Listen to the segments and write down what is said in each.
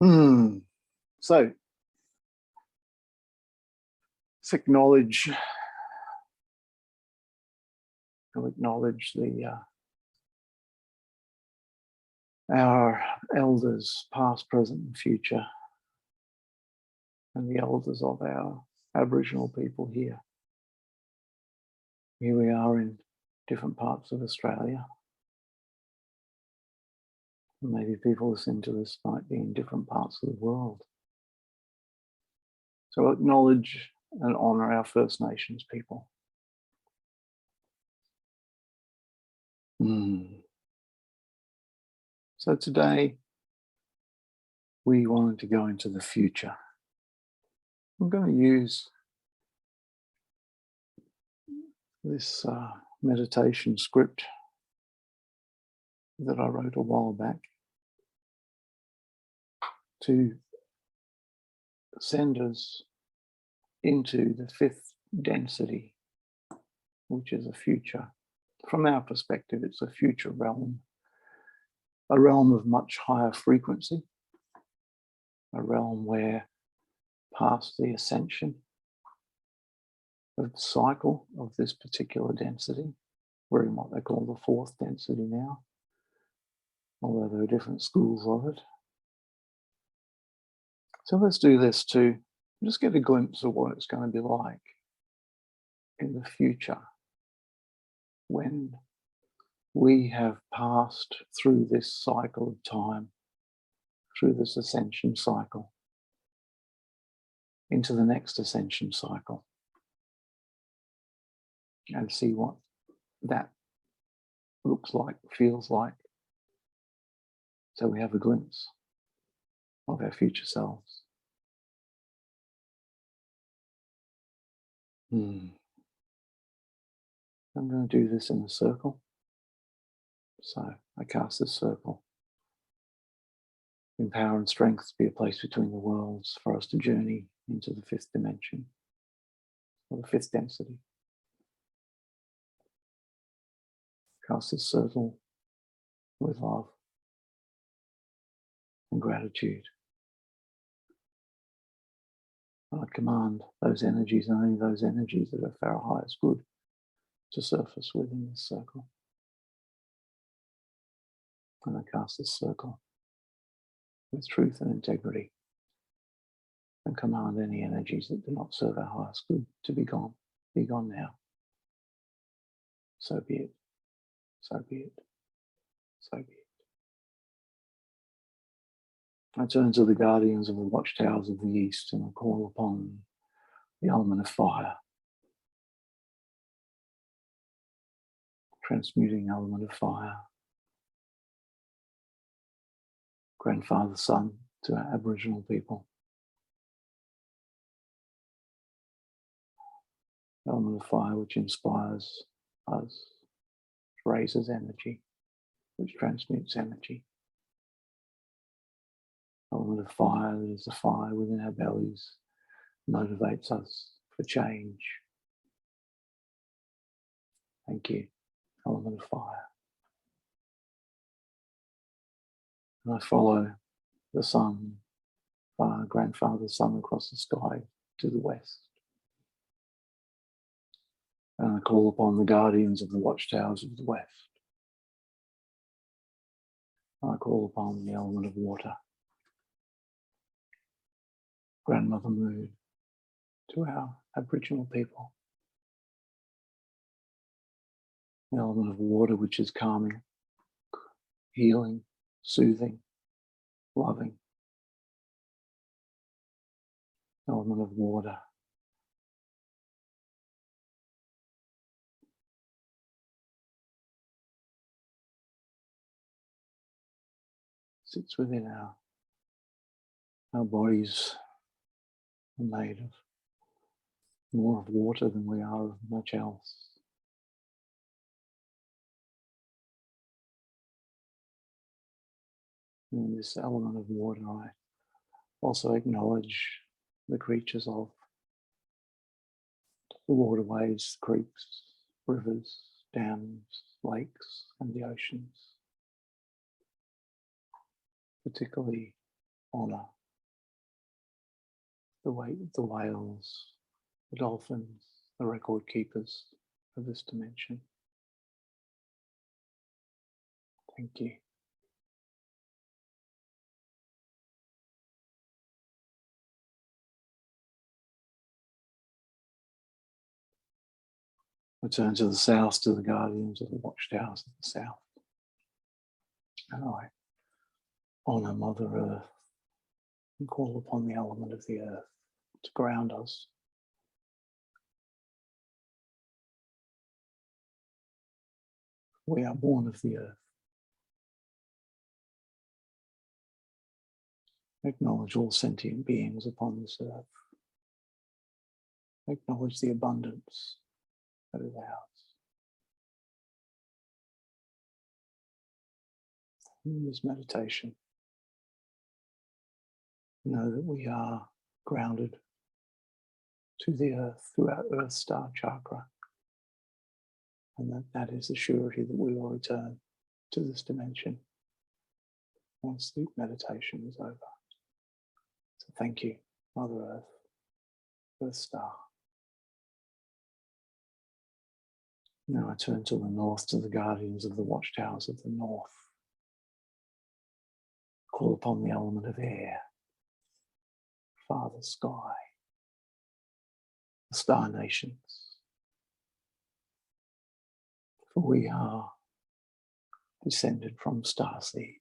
So let's acknowledge our elders, past, present, and future, and the elders of our Aboriginal people here. Here we are in different parts of Australia. Maybe people listening to this might be in different parts of the world. So acknowledge and honour our First Nations people. So today, we wanted to go into the future. I'm going to use this meditation script that I wrote a while back to send us into the fifth density, which is a future. From our perspective, it's a future realm, a realm of much higher frequency, a realm where past the ascension of the cycle of this particular density, we're in what they call the fourth density now, although there are different schools of it. So let's do this to just get a glimpse of what it's going to be like in the future when we have passed through this cycle of time, through this ascension cycle, into the next ascension cycle, and see what that looks like, feels like, so we have a glimpse of our future selves. I'm going to do this in a circle. So I cast this circle in power and strength to be a place between the worlds for us to journey into the fifth dimension, or the fifth density. Cast this circle with love and gratitude. And I command those energies, and only those energies that are for our highest good, to surface within this circle. And I cast this circle with truth and integrity, and command any energies that do not serve our highest good to be gone. Be gone now. So be it. So be it. So be it. I turn to the guardians of the watchtowers of the east, and I call upon the element of fire, transmuting element of fire, grandfather sun to our Aboriginal people, element of fire which inspires us, raises energy, which transmutes energy, element of fire that is the fire within our bellies, motivates us for change. Thank you, element of fire. And I follow the sun, grandfather sun, across the sky to the west. And I call upon the guardians of the watchtowers of the west. I call upon the element of water, grandmother moon, to our Aboriginal people. The element of water which is calming, healing, soothing, loving. Element of water. Sits within our bodies are made of more of water than we are of much else. And this element of water, I also acknowledge the creatures of the waterways, creeks, rivers, dams, lakes, and the oceans. Particularly honour the whales, the dolphins, the record keepers of this dimension. Thank you. I turn to the south, to the guardians of the watchtowers of the south. And I honour Mother Earth and call upon the element of the earth to ground us. We are born of the earth. Acknowledge all sentient beings upon this earth. Acknowledge the abundance that is ours. In this meditation, know that we are grounded to the earth through our Earth Star chakra, and that is the surety that we will return to this dimension once the meditation is over. So thank you, Mother Earth, Earth Star. Now I turn to the north, to the guardians of the watchtowers of the north. Call upon the element of air, Father Sky, the star nations. For we are descended from starseed.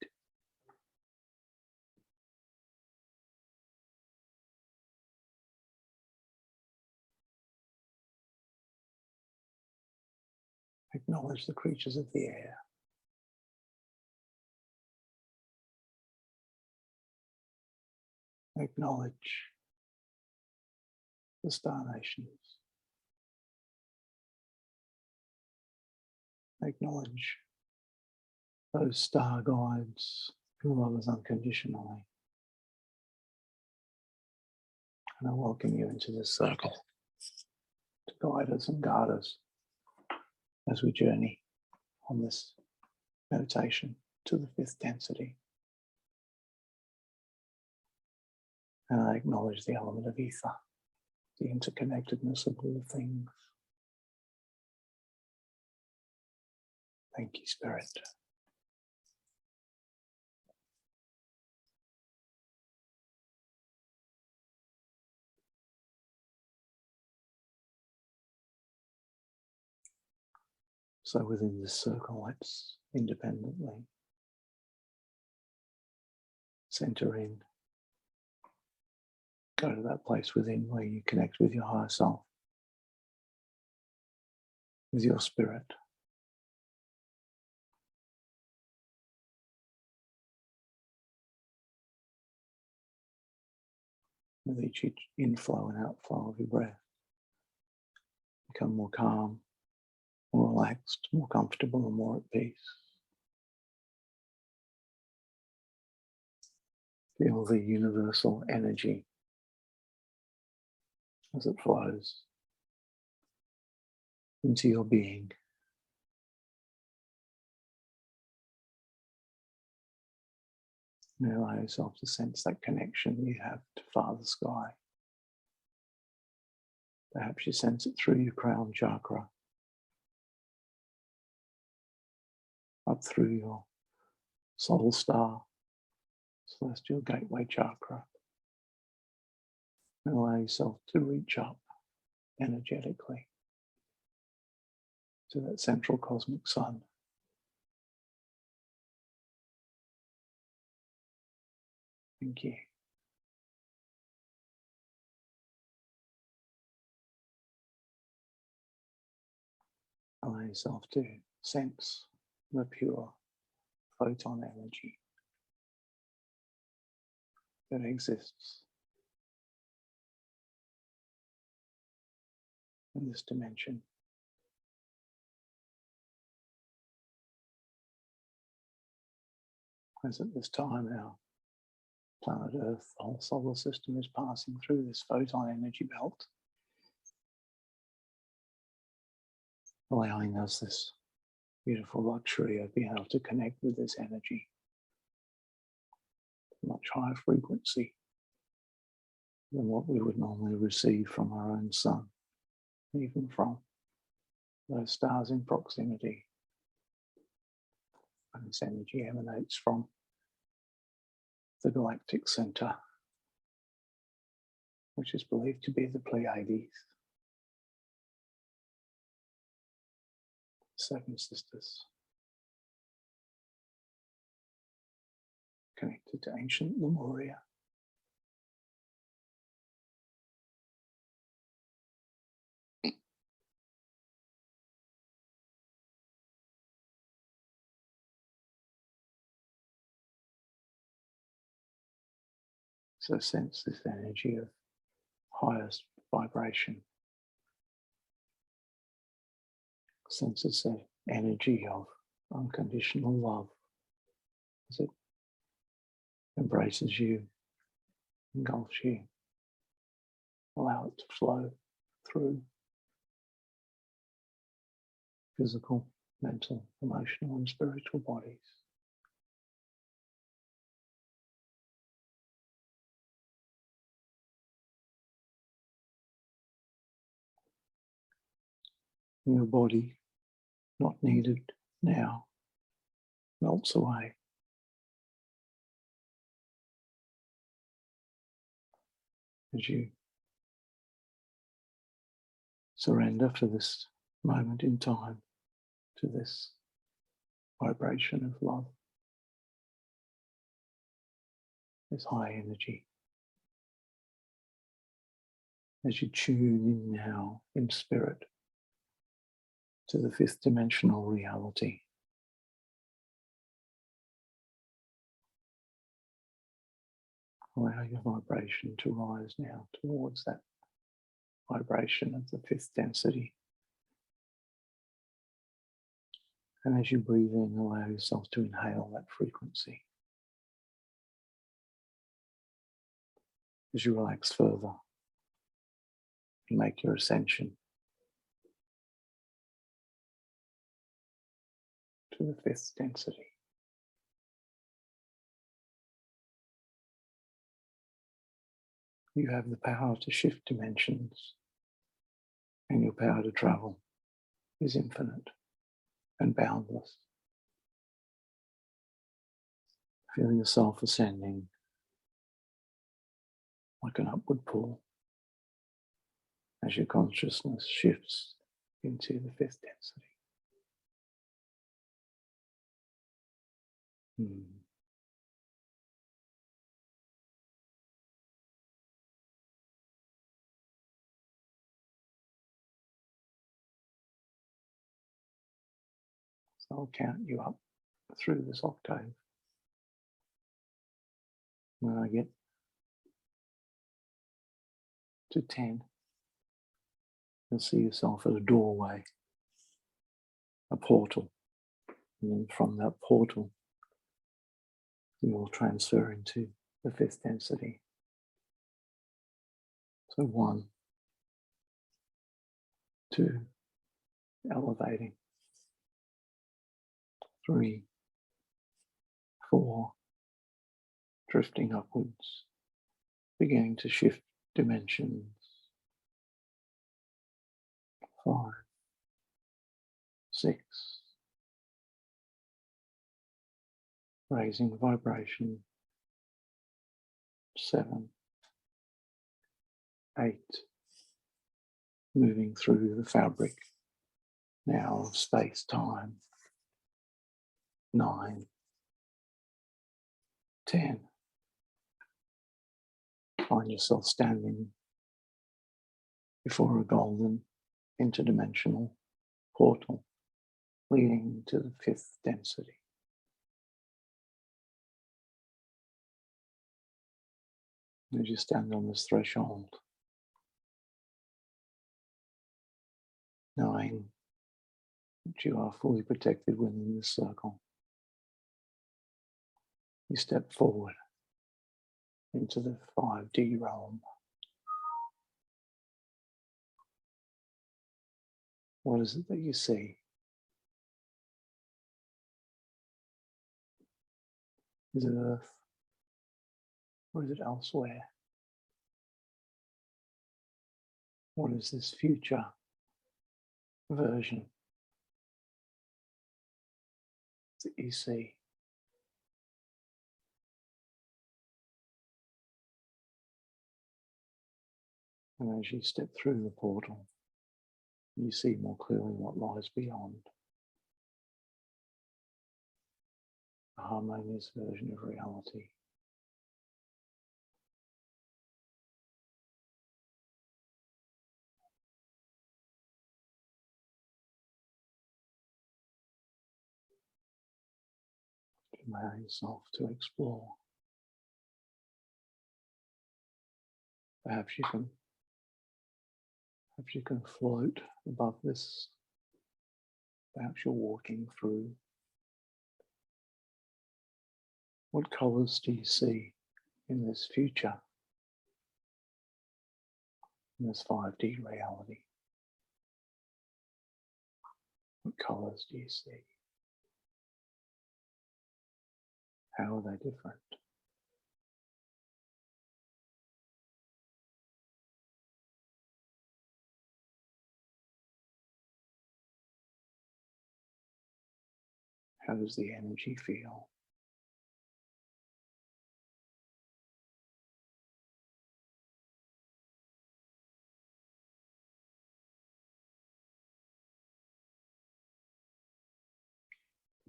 Acknowledge the creatures of the air. Acknowledge the star nations. Acknowledge those star guides who love us unconditionally. And I welcome you into this circle to guide us and guard us as we journey on this meditation to the fifth density. And I acknowledge the element of ether, the interconnectedness of all things. Thank you, Spirit. So within this circle, let's independently center in. Go to that place within where you connect with your higher self, with your spirit. With each inflow and outflow of your breath, become more calm, more relaxed, more comfortable, and more at peace. Feel the universal energy as it flows into your being. And allow yourself to sense that connection you have to Father Sky. Perhaps you sense it through your crown chakra, up through your soul star, celestial gateway chakra. And allow yourself to reach up energetically to that central cosmic sun. Thank you. Allow yourself to sense the pure photon energy that exists in this dimension. As at this time, our planet Earth, the whole solar system is passing through this photon energy belt, allowing us this beautiful luxury of being able to connect with this energy, much higher frequency, than what we would normally receive from our own sun, even from those stars in proximity. And this energy emanates from the galactic center, which is believed to be the Pleiades, Seven Sisters, connected to ancient Lemuria. So sense this energy of highest vibration. Sense this energy of unconditional love as it embraces you, engulfs you. Allow it to flow through physical, mental, emotional, and spiritual bodies. Your body, not needed now, melts away. As you surrender for this moment in time to this vibration of love, this high energy. As you tune in now in spirit to the fifth dimensional reality, allow your vibration to rise now towards that vibration of the fifth density. And as you breathe in, allow yourself to inhale that frequency. As you relax further and make your ascension to the fifth density. You have the power to shift dimensions, and your power to travel is infinite and boundless. Feel yourself ascending like an upward pull as your consciousness shifts into the fifth density. So I'll count you up through this octave. When I get to 10, you'll see yourself at a doorway, a portal. And then from that portal, you will transfer into the fifth density. So 1, 2, elevating. 3, 4, drifting upwards, beginning to shift dimensions. 5, 6, raising vibration. 7, 8, moving through the fabric now of space-time. 9, 10. Find yourself standing before a golden interdimensional portal leading to the fifth density. As you stand on this threshold, knowing that you are fully protected within this circle, you step forward into the 5D realm. What is it that you see? Is it Earth, or is it elsewhere? What is this future version that you see? And as you step through the portal, you see more clearly what lies beyond. A harmonious version of reality. Allow yourself to explore. Perhaps you can float above this. Perhaps you're walking through. What colors do you see in this future, in this 5D reality? What colors do you see? How are they different? How does the energy feel?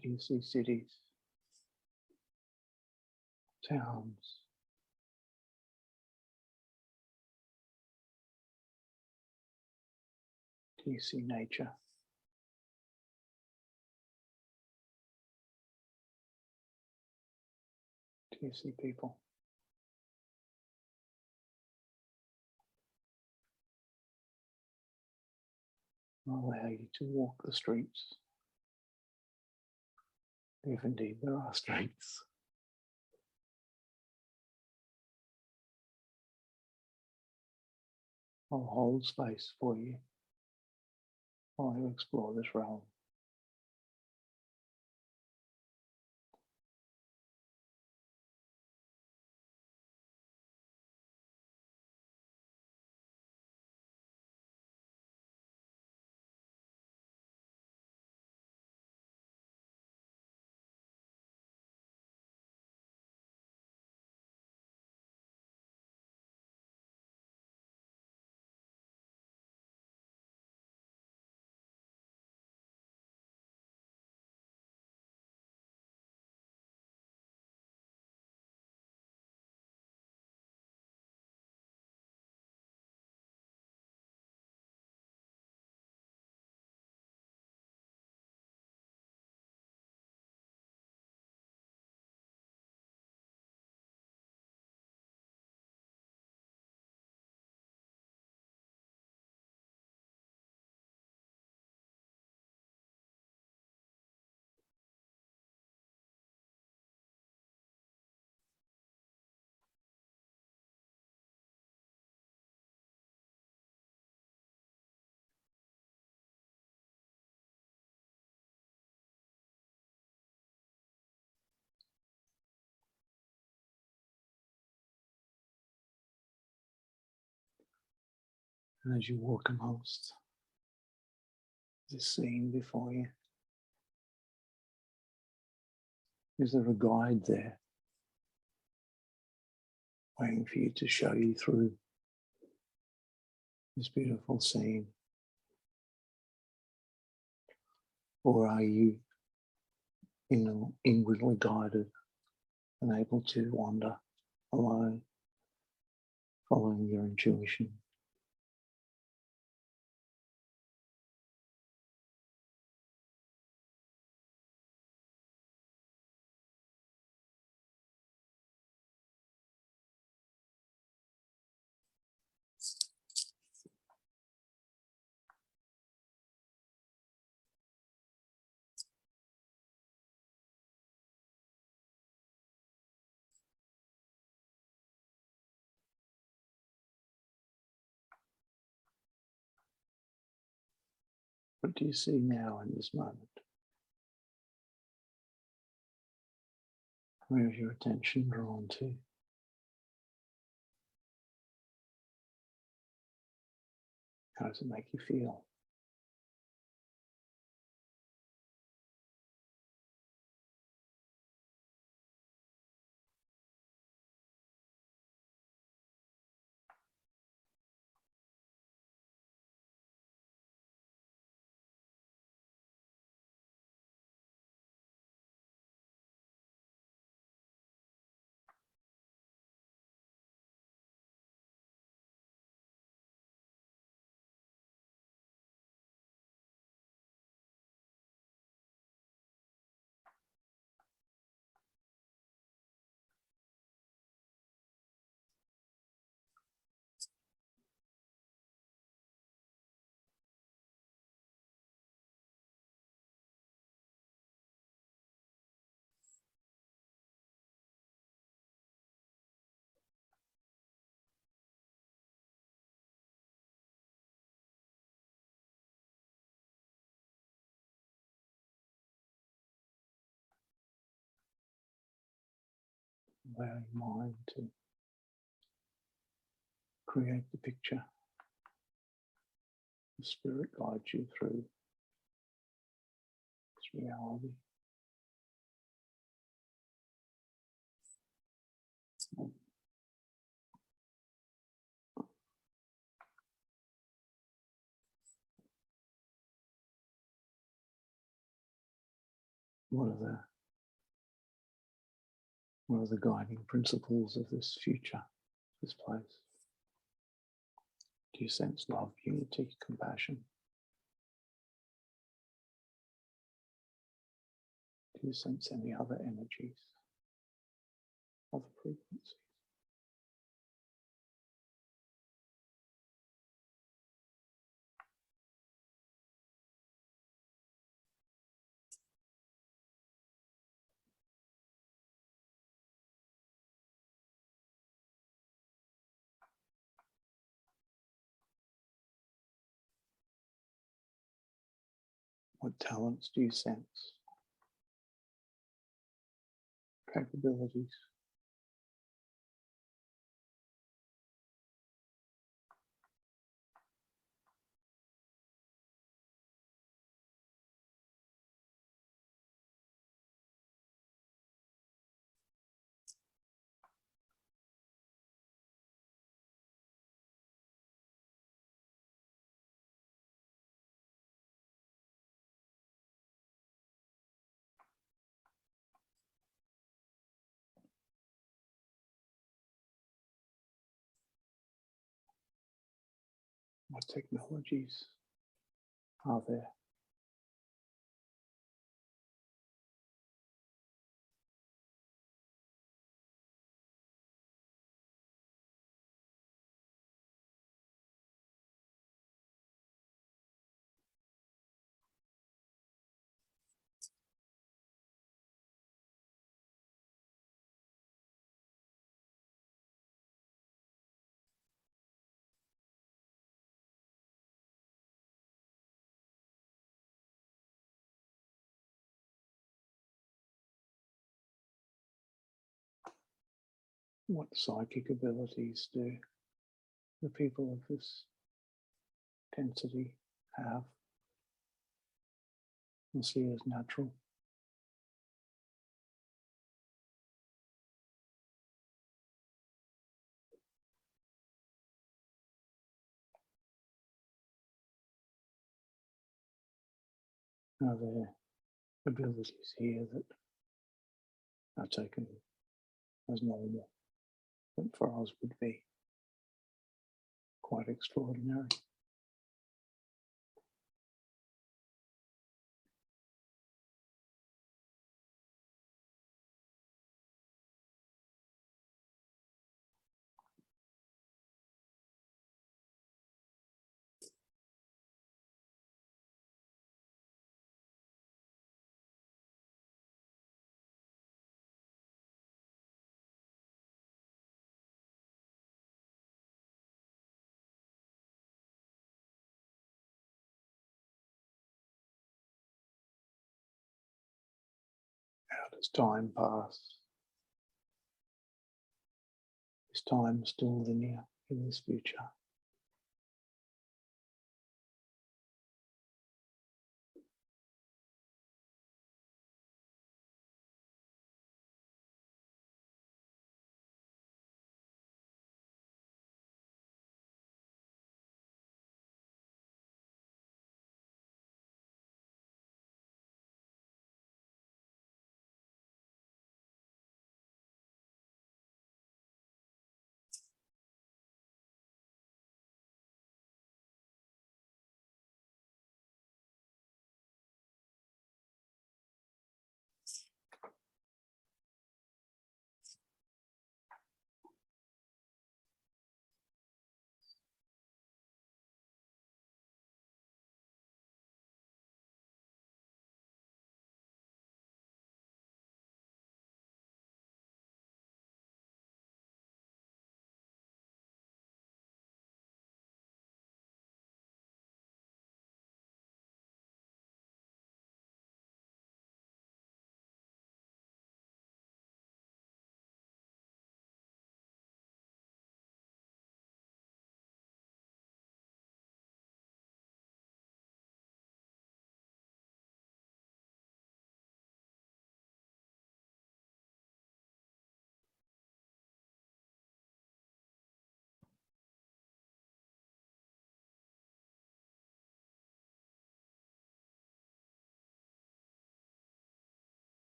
Do you see cities, towns? Do you see nature? Do you see people? I'll allow you to walk the streets, if indeed there are streets. I'll hold space for you while you explore this realm. And as you walk amongst this scene before you, is there a guide there waiting for you to show you through this beautiful scene? Or are you inwardly guided and able to wander alone, following your intuition? What do you see now in this moment? Where is your attention drawn to? How does it make you feel? Allow your mind to create the picture. The Spirit guides you through this reality. What are the guiding principles of this future, this place? Do you sense love, unity, compassion? Do you sense any other energies, other frequencies? What talents do you sense? Capabilities? What technologies are there? What psychic abilities do the people of this density have and see as natural? Are there abilities here that are taken as normal, but for us would be quite extraordinary? How does time pass? Is time still linear in this future?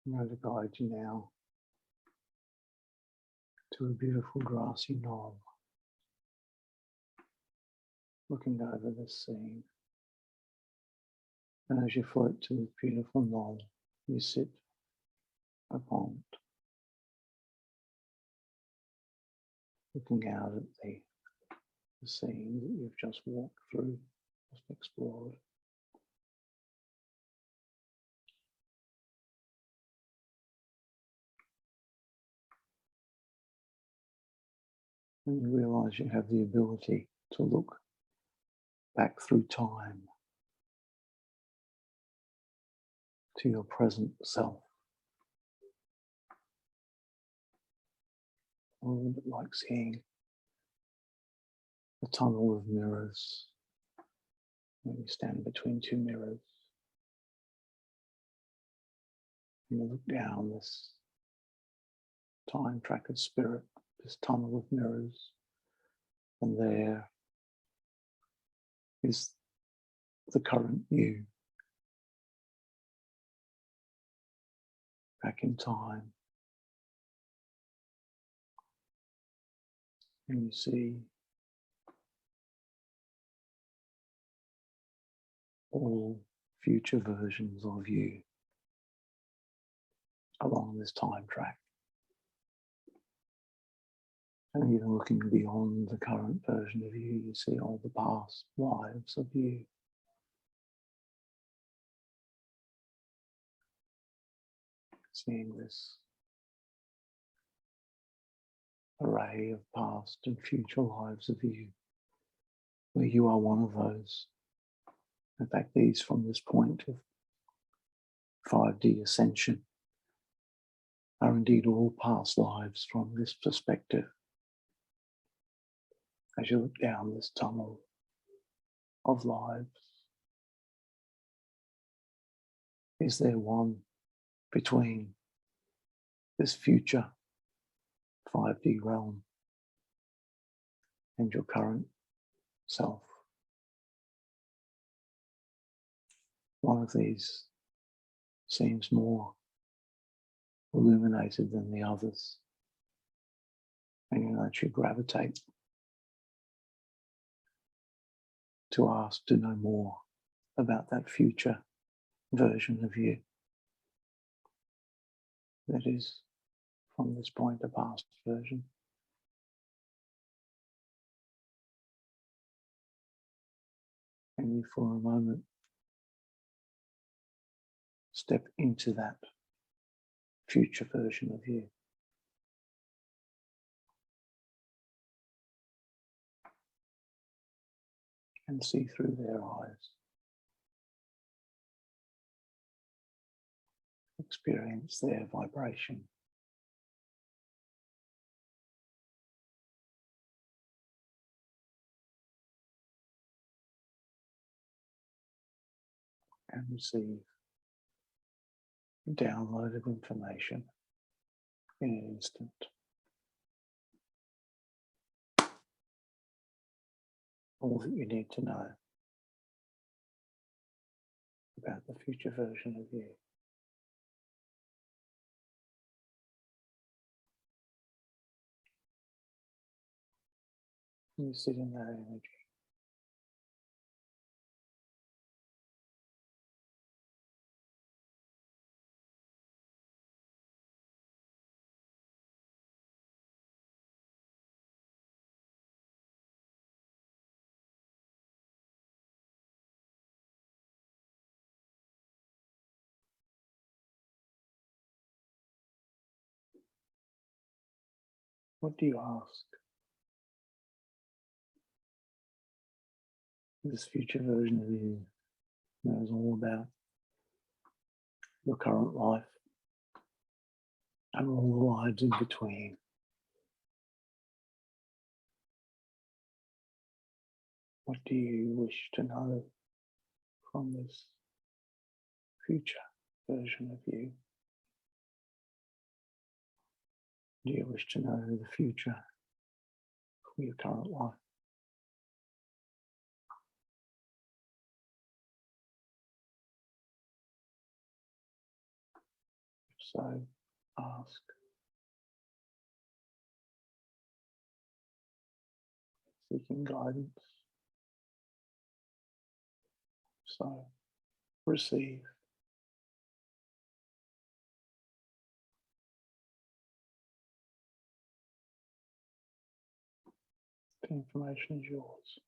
I'm going to guide you now to a beautiful grassy knoll, looking over the scene. And as you float to this beautiful knoll, you sit upon it, looking out at the scene that you've just walked through, just explored. And you realize you have the ability to look back through time to your present self. A little bit like seeing a tunnel of mirrors when you stand between two mirrors. And you look down this time track of spirit, this tunnel of mirrors, and there is the current you back in time. And you see all future versions of you along this time track. And even looking beyond the current version of you, you see all the past lives of you. Seeing this array of past and future lives of you, where you are one of those. In fact, these from this point of 5D ascension are indeed all past lives from this perspective. As you look down this tunnel of lives, is there one between this future 5D realm and your current self? One of these seems more illuminated than the others, and you naturally gravitate to ask to know more about that future version of you that is from this point a past version. And you for a moment step into that future version of you. And see through their eyes. Experience their vibration. And receive download of information in an instant. All that you need to know about the future version of you. You sit in that energy. What do you ask this future version of you knows all about your current life and all the lives in between? What do you wish to know from this future version of you? Do you wish to know the future for your current life? So ask, seeking guidance. So receive. The information is yours.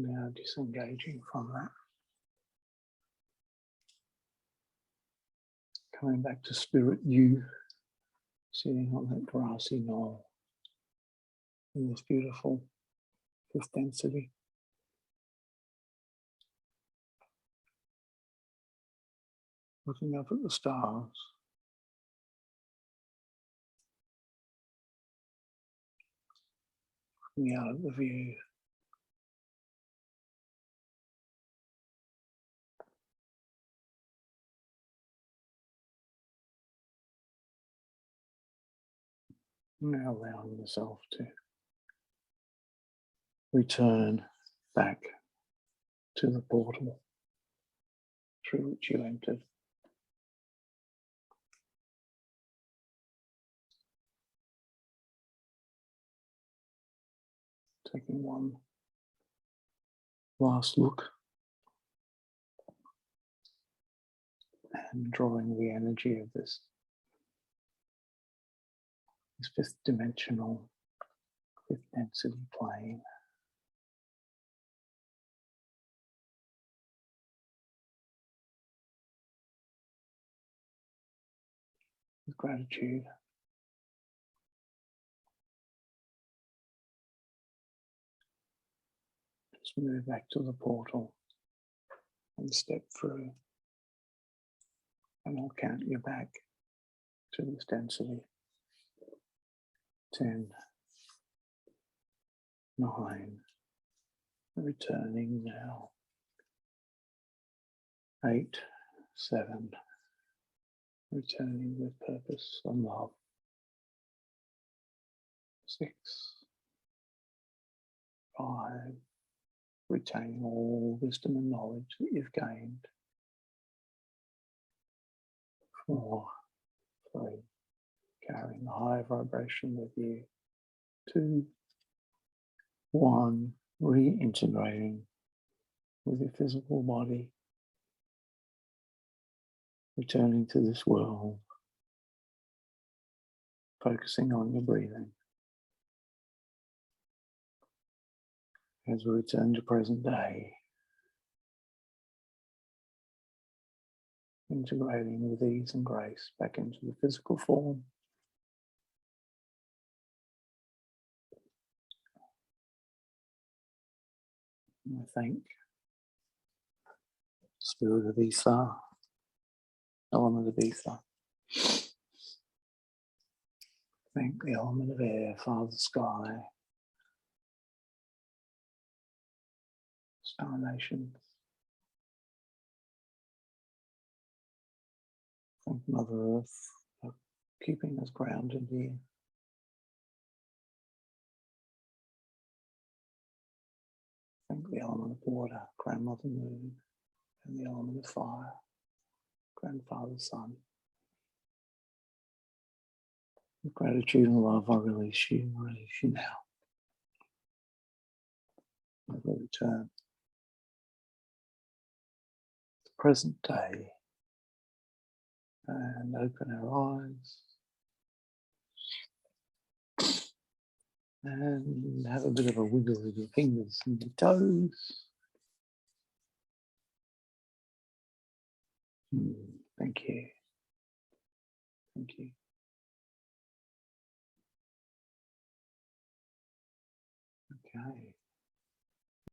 Now disengaging from that. Coming back to spirit you, sitting on that grassy knoll in this beautiful fifth density. Looking up at the stars. Looking out at the view. Now allowing yourself to return back to the portal through which you entered. Taking one last look and drawing the energy of this fifth dimensional, fifth density plane. With gratitude. Just move back to the portal and step through. And I'll count you back to this density. 10, 9, returning now. 8, 7, returning with purpose and love. 6, 5, retaining all wisdom and knowledge that you've gained. 4, 3, carrying the high vibration with you. 2, 1, reintegrating with your physical body, returning to this world, focusing on your breathing. As we return to present day, integrating with ease and grace back into the physical form. And I thank Spirit of Ether, element of ether. Thank the element of air, Father Sky, Star Nations. Thank Mother Earth for keeping us grounded here. Thank Thank the element of water, grandmother moon, and the element of fire, grandfather sun. With gratitude and love, I release you now. I will return to the present day and open our eyes and have a bit of a wiggle with your fingers and your toes. Thank you. Thank you. Okay.